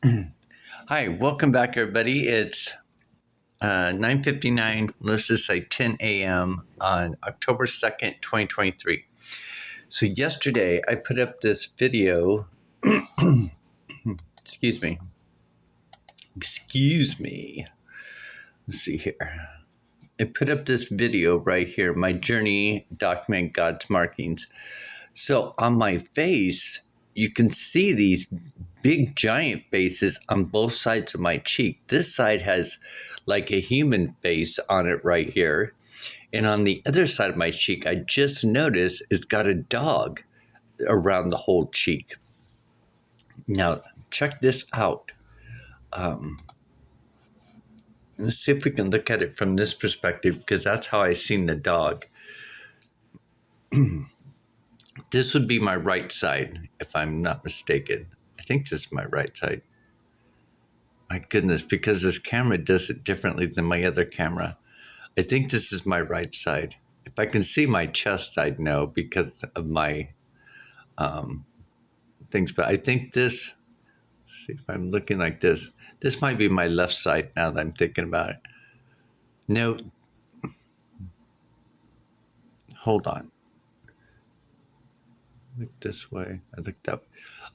Hi, welcome back, everybody. It's 9:59. Let's just say 10 a.m. on October 2nd, 2023. So yesterday, I put up this video. Excuse me. Excuse me. Let's see here. I put up this video right here, my journey, document God's markings. So on my face, you can see these big giant faces on both sides of my cheek. This side has like a human face on it right here. And on the other side of my cheek, I just noticed it's got a dog around the whole cheek. Now, check this out. Let's see if we can look at it from this perspective, because that's how I seen the dog. This would be my right side, if I'm not mistaken. I think this is my right side. My goodness, because this camera does it differently than my other camera. I think this is my right side. If I can see my chest, I'd know because of my things. But I think this, see if I'm looking like this might be my left side now that I'm thinking about it. No, hold on. Look this way. I looked up.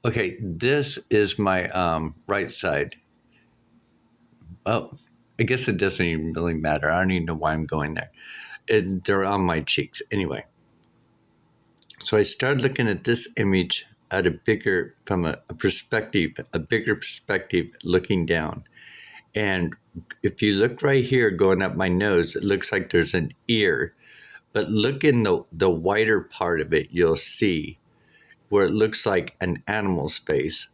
Okay, this is my right side. Oh, I guess it doesn't even really matter. I don't even know why I'm going there. They're on my cheeks. Anyway, so I started looking at this image at from a perspective, a bigger perspective looking down. And if you look right here going up my nose, it looks like there's an ear. But look in the wider part of it, you'll see where it looks like an animal's face.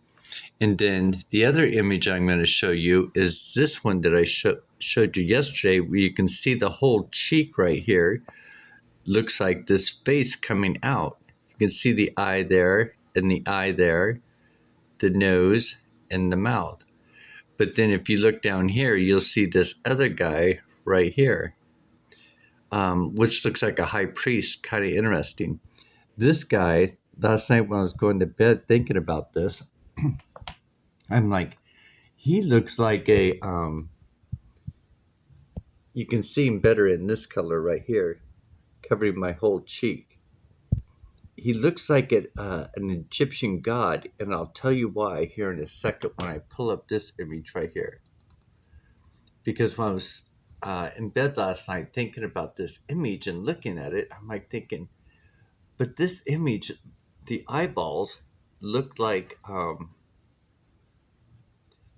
And then the other image I'm going to show you is this one that I showed you yesterday, where you can see the whole cheek right here. Looks like this face coming out. You can see the eye there, and the eye there, the nose, and the mouth. But then if you look down here, you'll see this other guy right here, which looks like a high priest, kind of interesting. This guy, last night when I was going to bed thinking about this, I'm like, he looks like you can see him better in this color right here, covering my whole cheek. He looks like an Egyptian god, and I'll tell you why here in a second when I pull up this image right here. Because when I was in bed last night thinking about this image and looking at it, I'm like thinking, but this image, the eyeballs look like,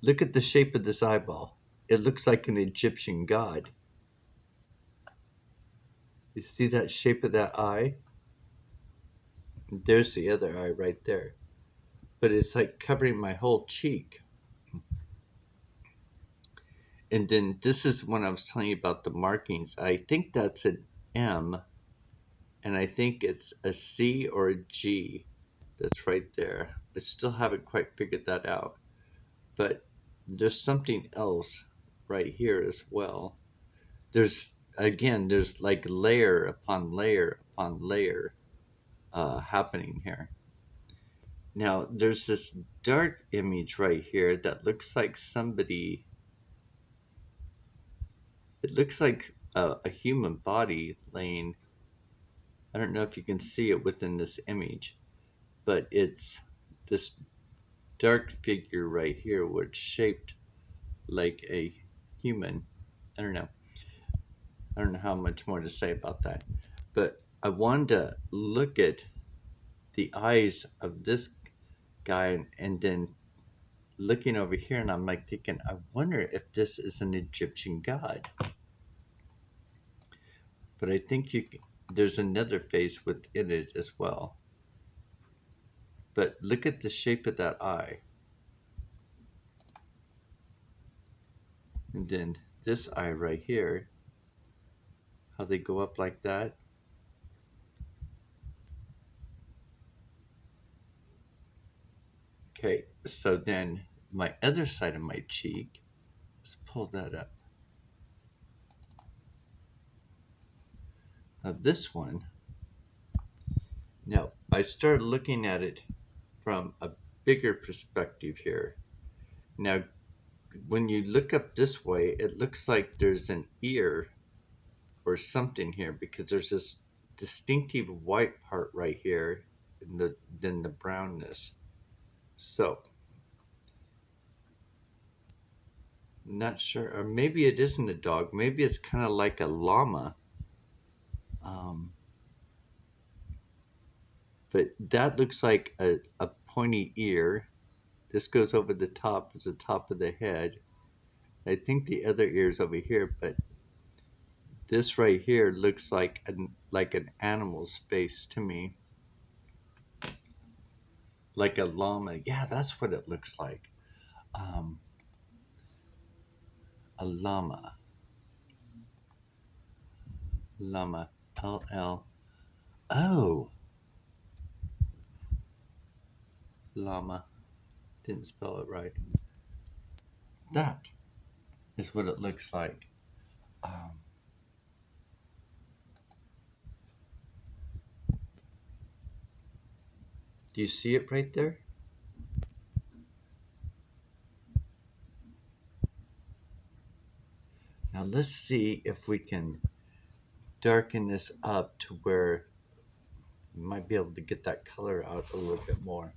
look at the shape of this eyeball. It looks like an Egyptian god. You see that shape of that eye? There's the other eye right there. But it's like covering my whole cheek. And then this is when I was telling you about the markings. I think that's an M, and I think it's a C or a G that's right there. I still haven't quite figured that out. But there's something else right here as well. There's like layer upon layer upon layer happening here. Now, there's this dark image right here that looks like somebody, it looks like a human body laying, I don't know if you can see it within this image, but it's this dark figure right here, which shaped like a human. I don't know. I don't know how much more to say about that. But I wanted to look at the eyes of this guy and then looking over here, and I'm like thinking, I wonder if this is an Egyptian god. But I think there's another face within it as well. But look at the shape of that eye. And then this eye right here, how they go up like that. Okay, so then my other side of my cheek, let's pull that up. Now this one, now I started looking at it from a bigger perspective here. Now, when you look up this way, it looks like there's an ear or something here because there's this distinctive white part right here in the then the brownness. So, not sure, or maybe it isn't a dog. Maybe it's kind of like a llama. Um, but that looks like a pointy ear. This goes over the top, is the top of the head. I think the other ear's over here, but this right here looks like an animal's face to me, like a llama. Yeah, that's what it looks like. Um, a llama, llama, L. Oh, llama. Didn't spell it right. That is what it looks like. Um, do you see it right there? Now let's see if we can darken this up to where we might be able to get that color out a little bit more.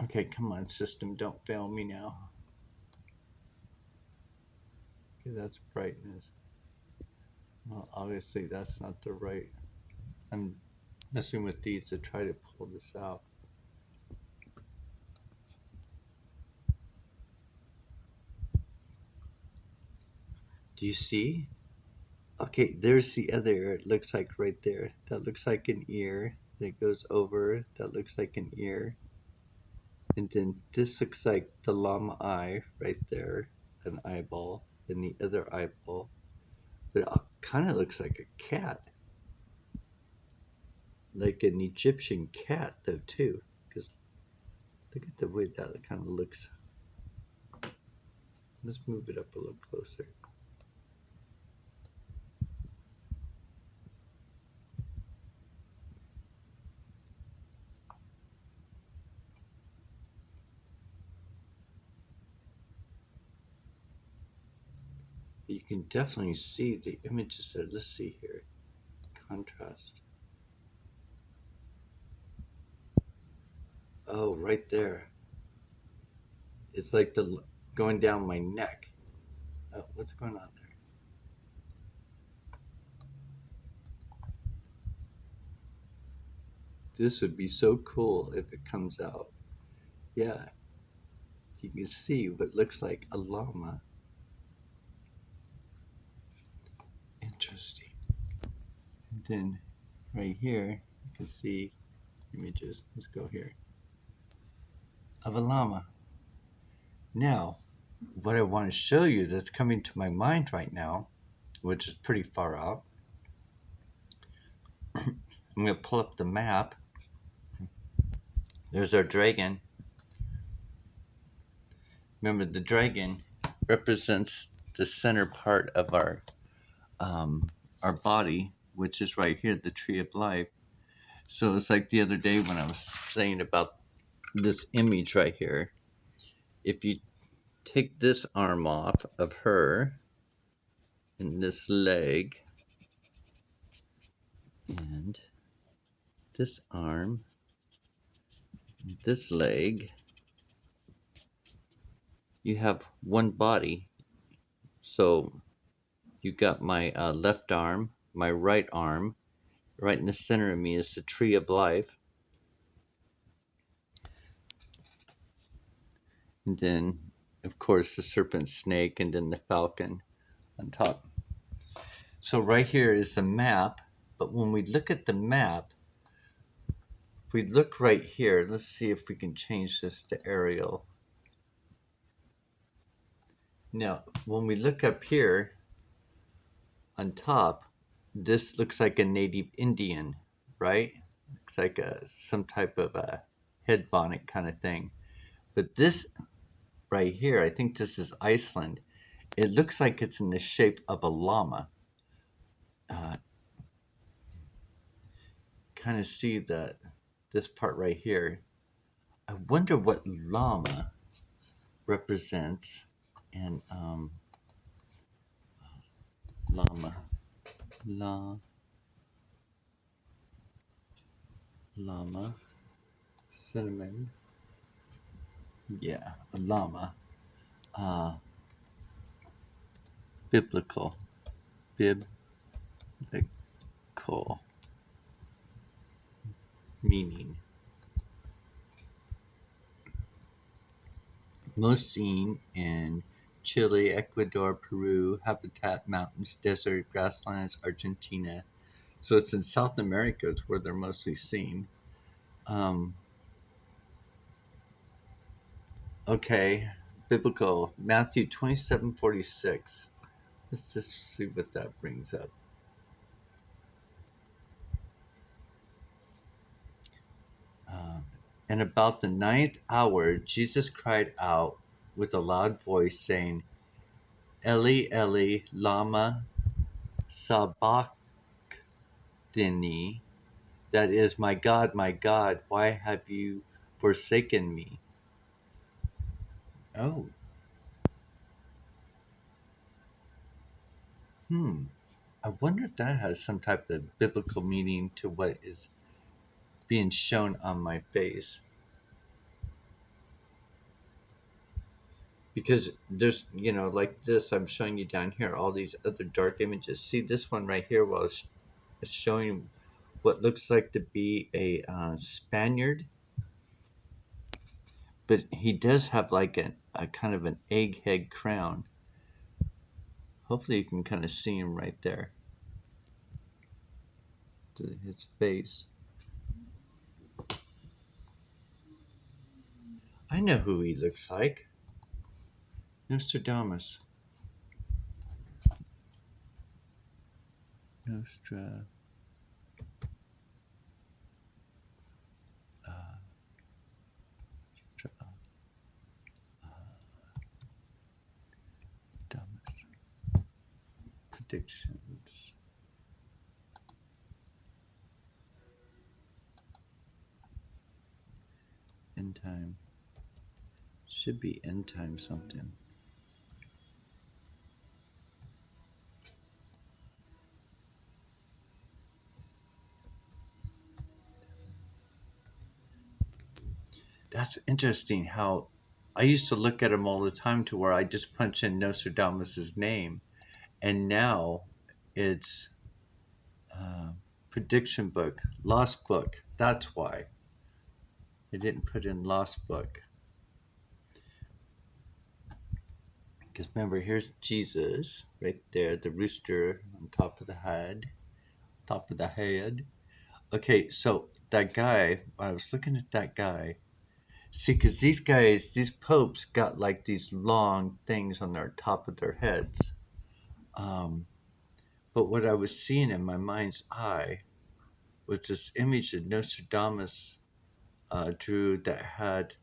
Okay, come on, system, don't fail me now. Okay, that's brightness. Well, obviously that's not the right. I'm messing with these to try to pull this out. Do you see? Okay, there's the other ear. It looks like right there. That looks like an ear. That goes over. That looks like an ear. And then this looks like the llama eye right there, an eyeball, and the other eyeball. But it kind of looks like a cat, like an Egyptian cat, though, too. Because look at the way that kind of looks. Let's move it up a little closer. You can definitely see the images there. Let's see here. Contrast. Oh, right there. It's like the going down my neck. Oh, what's going on there? This would be so cool if it comes out. Yeah, you can see what looks like a llama. Interesting. And then right here, you can see images. Let's go here. Of a llama. Now, what I want to show you that's coming to my mind right now, which is pretty far out, I'm going to pull up the map. There's our dragon. Remember, the dragon represents the center part of our body, which is right here, the tree of life. So it's like the other day when I was saying about this image right here. If you take this arm off of her and this leg and this arm, this leg, you have one body. So you got my left arm, my right arm. Right in the center of me is the tree of life. And then, of course, the serpent snake, and then the falcon on top. So right here is the map. But when we look at the map, if we look right here, let's see if we can change this to Arial. Now, when we look up here on top, this looks like a native Indian, right? Looks like some type of a head bonnet kind of thing. But this right here, I think this is Iceland. It looks like it's in the shape of a llama. Kind of see that this part right here. I wonder what llama. represents, and llama, la, llama, cinnamon, yeah, a llama, uh, biblical, biblical meaning, most seen in Chile, Ecuador, Peru, habitat mountains, desert, grasslands, Argentina. So it's in South America, it's where they're mostly seen. Um, okay, biblical, Matthew 27:46. Let's just see what that brings up. Um, and about the ninth hour, Jesus cried out with a loud voice, saying, Eli, Eli, lama sabachthani, that is, my God, why have you forsaken me? Oh, hmm. I wonder if that has some type of biblical meaning to what is being shown on my face. Because there's, like this, I'm showing you down here, all these other dark images. See this one right here, well, it's showing what looks like to be a Spaniard, but he does have like a kind of an egghead crown. Hopefully, you can kind of see him right there, his face. I know who he looks like. Nostradamus. Nostradamus. Predictions. End time. Should be end time something. That's interesting how I used to look at him all the time to where I just punch in Nostradamus's name, and now it's uh, prediction book, lost book. That's why I didn't put in lost book. Because remember, here's Jesus right there, the rooster on top of the head, top of the head. Okay, so that guy, I was looking at that guy. See, because these guys, these popes got like these long things on their top of their heads. Um, but what I was seeing in my mind's eye was this image that Nostradamus drew that had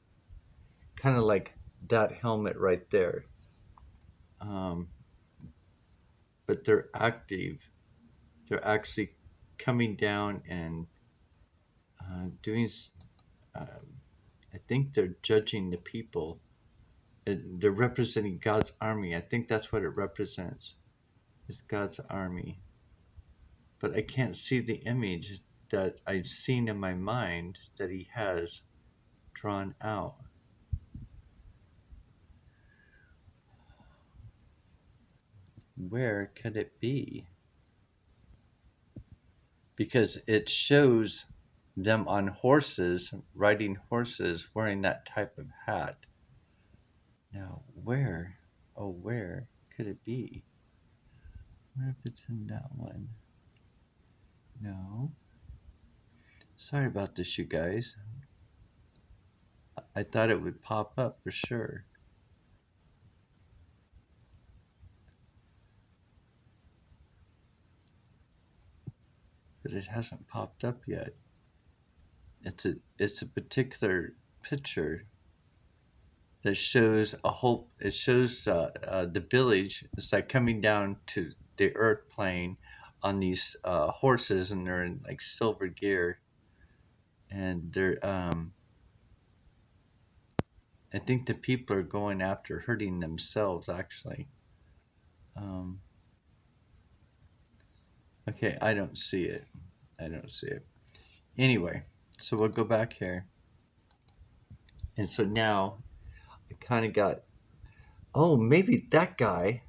kind of like that helmet right there. Um, but they're active. They're actually coming down and doing. Um, I think they're judging the people. They're representing God's army. I think that's what it represents. It's God's army. But I can't see the image that I've seen in my mind that he has drawn out. Where could it be? Because it shows them on horses, riding horses, wearing that type of hat. Now, where, oh, where could it be? Where if it's in that one? No. Sorry about this, you guys. I thought it would pop up for sure, but it hasn't popped up yet. It's a particular picture that shows a whole. It shows the village. It's like coming down to the earth plane on these horses, and they're in like silver gear, and they're I think the people are going after hurting themselves, actually. Um, okay, I don't see it. I don't see it. Anyway, so we'll go back here. And so now I kind of got, oh, maybe that guy.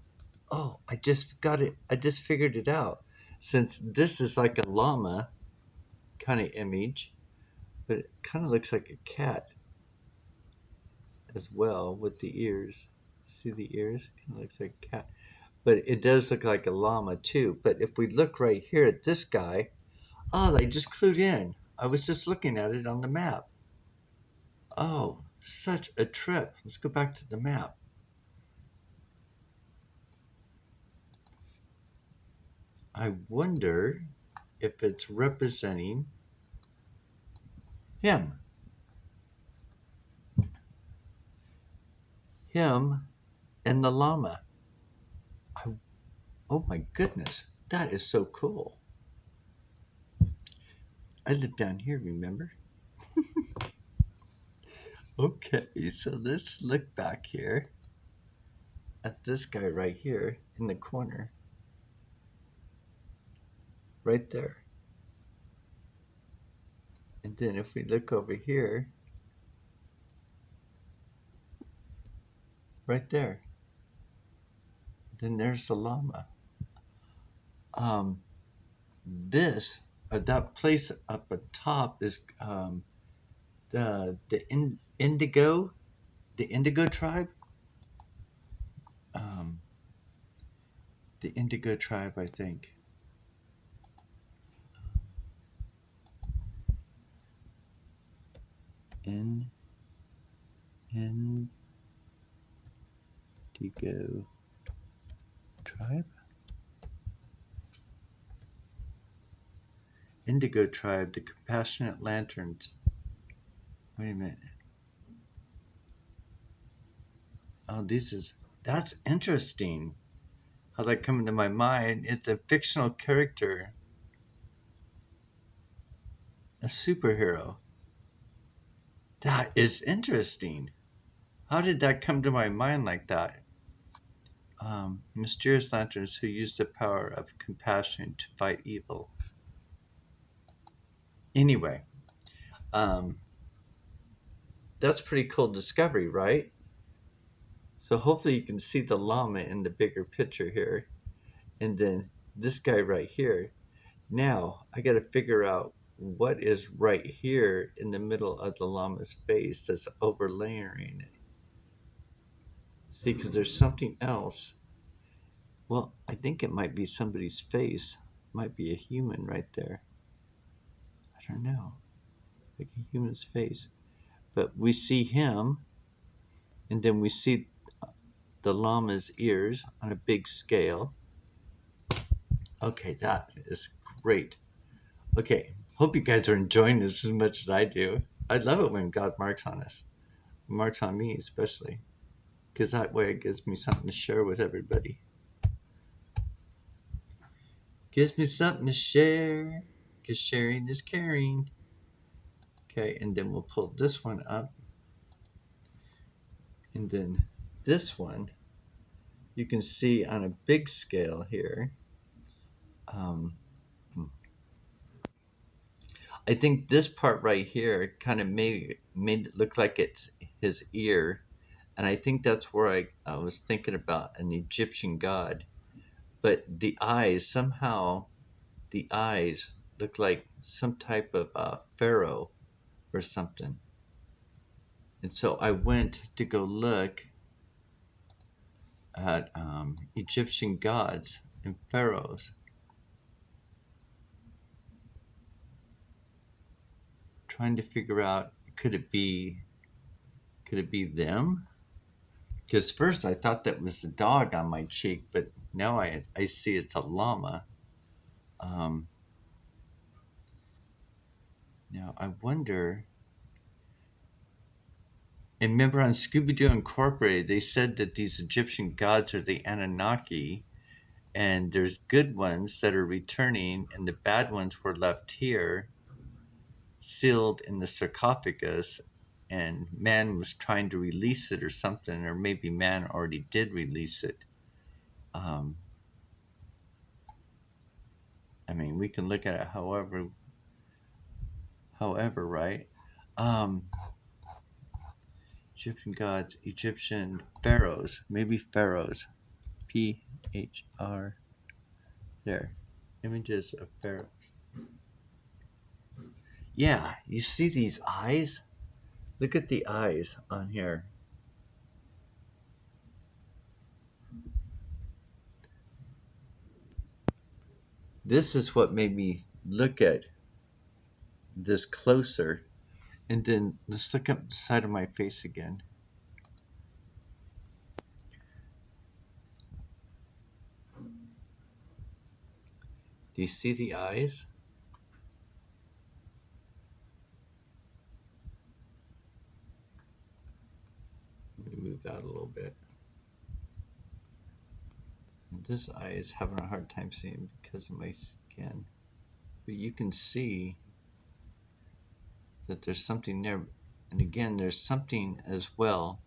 Oh, I just got it. I just figured it out. Since this is like a llama kind of image, but it kind of looks like a cat as well with the ears. See the ears? Kind of looks like a cat. But it does look like a llama too. But if we look right here at this guy, oh, they just clued in. I was just looking at it on the map. Oh, such a trip. Let's go back to the map. I wonder if it's representing him. Him and the llama. I, oh my goodness, that is so cool. I live down here, remember? Okay, so let's look back here at this guy right here in the corner. Right there. And then if we look over here, right there, then there's the llama. Um, this, that place up at top is Indigo, the Indigo tribe. Um, the Indigo tribe, I think. Indigo tribe. Indigo tribe, the compassionate lanterns. Wait a minute. Oh, that's interesting. How that come into my mind? It's a fictional character, a superhero. That is interesting. How did that come to my mind like that? Mysterious lanterns who use the power of compassion to fight evil. Anyway, um, that's pretty cool discovery, right? So hopefully you can see the llama in the bigger picture here. And then this guy right here. Now I got to figure out what is right here in the middle of the llama's face that's overlaying it. See, because there's something else. Well, I think it might be somebody's face. Might be a human right there. I don't know. Like a human's face. But we see him, and then we see the llama's ears on a big scale. Okay, that is great. Okay, hope you guys are enjoying this as much as I do. I love it when God marks on us, marks on me especially, because that way it gives me something to share with everybody. Gives me something to share, because sharing is caring. Okay, and then we'll pull this one up. And then this one, you can see on a big scale here. Um, I think this part right here kind of made it look like it's his ear, and I think that's where I was thinking about an Egyptian god. But the eyes somehow, the eyes look like some type of pharaoh or something. And so I went to go look at Egyptian gods and pharaohs, trying to figure out could it be them? Because first I thought that was a dog on my cheek, but now I see it's a llama. Um, Now I wonder. And remember on Scooby Doo Incorporated, they said that these Egyptian gods are the Anunnaki, and there's good ones that are returning, and the bad ones were left here, sealed in the sarcophagus, and man was trying to release it or something, or maybe man already did release it. Um, I mean, we can look at it however, right? Um, Egyptian gods, Egyptian pharaohs, maybe pharaohs. PHR. There. Images of pharaohs. Yeah, you see these eyes? Look at the eyes on here. This is what made me look at this closer. And then let's look up the side of my face again. Do you see the eyes? Let me move that a little bit. And this eye is having a hard time seeing because of my skin. But you can see that there's something there. And again, there's something as well.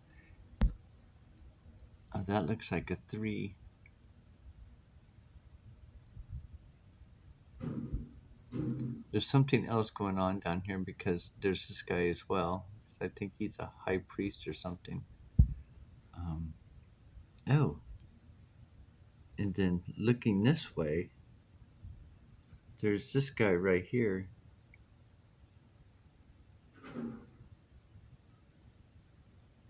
Oh, that looks like a 3. There's something else going on down here because there's this guy as well. So I think he's a high priest or something. Um, oh, and then looking this way, there's this guy right here.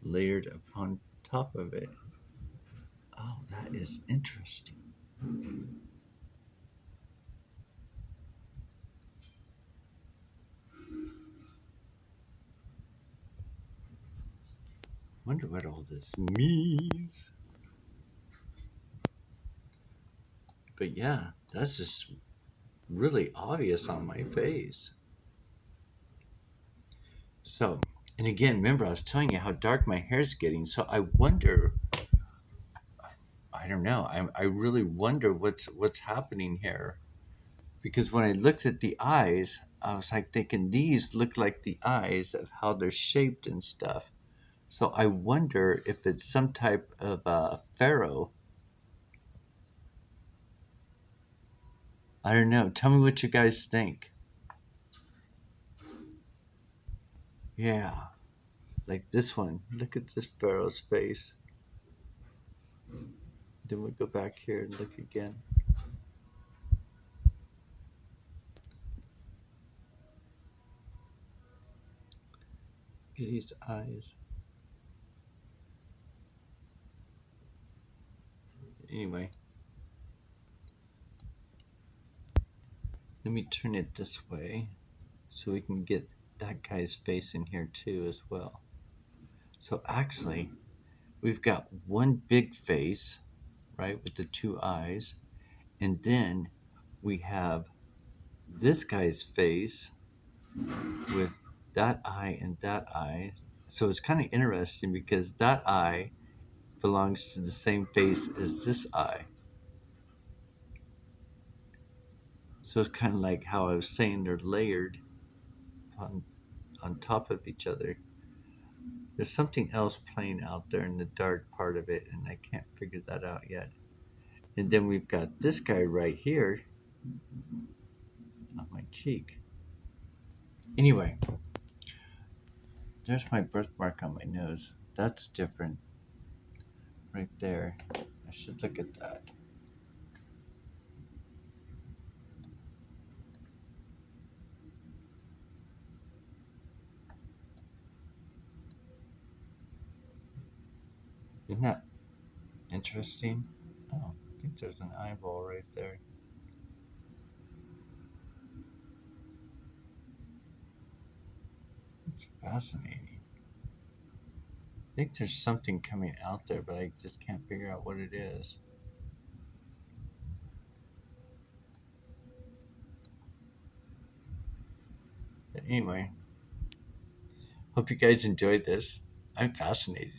Layered upon top of it. Oh, that is interesting. Wonder what all this means. But yeah, that's just really obvious on my face. So, and again, remember I was telling you how dark my hair's getting. So I wonder. I don't know. I really wonder what's happening here because when I looked at the eyes, I was like thinking these look like the eyes of how they're shaped and stuff. So I wonder if it's some type of pharaoh. I don't know. Tell me what you guys think. Yeah, like this one. Look at this pharaoh's face. Then we go back here and look again. Look at his eyes. Anyway, let me turn it this way so we can get that guy's face in here too as well. So actually, we've got one big face, right, with the 2 eyes, and then we have this guy's face with that eye and that eye. So it's kind of interesting because that eye belongs to the same face as this eye. So it's kind of like how I was saying they're layered on top of each other. There's something else playing out there in the dark part of it, and I can't figure that out yet. And then we've got this guy right here on my cheek. Anyway, there's my birthmark on my nose. That's different right there. I should look at that. Isn't that interesting? Oh, I think there's an eyeball right there. It's fascinating. I think there's something coming out there, but I just can't figure out what it is. But anyway, hope you guys enjoyed this. I'm fascinated.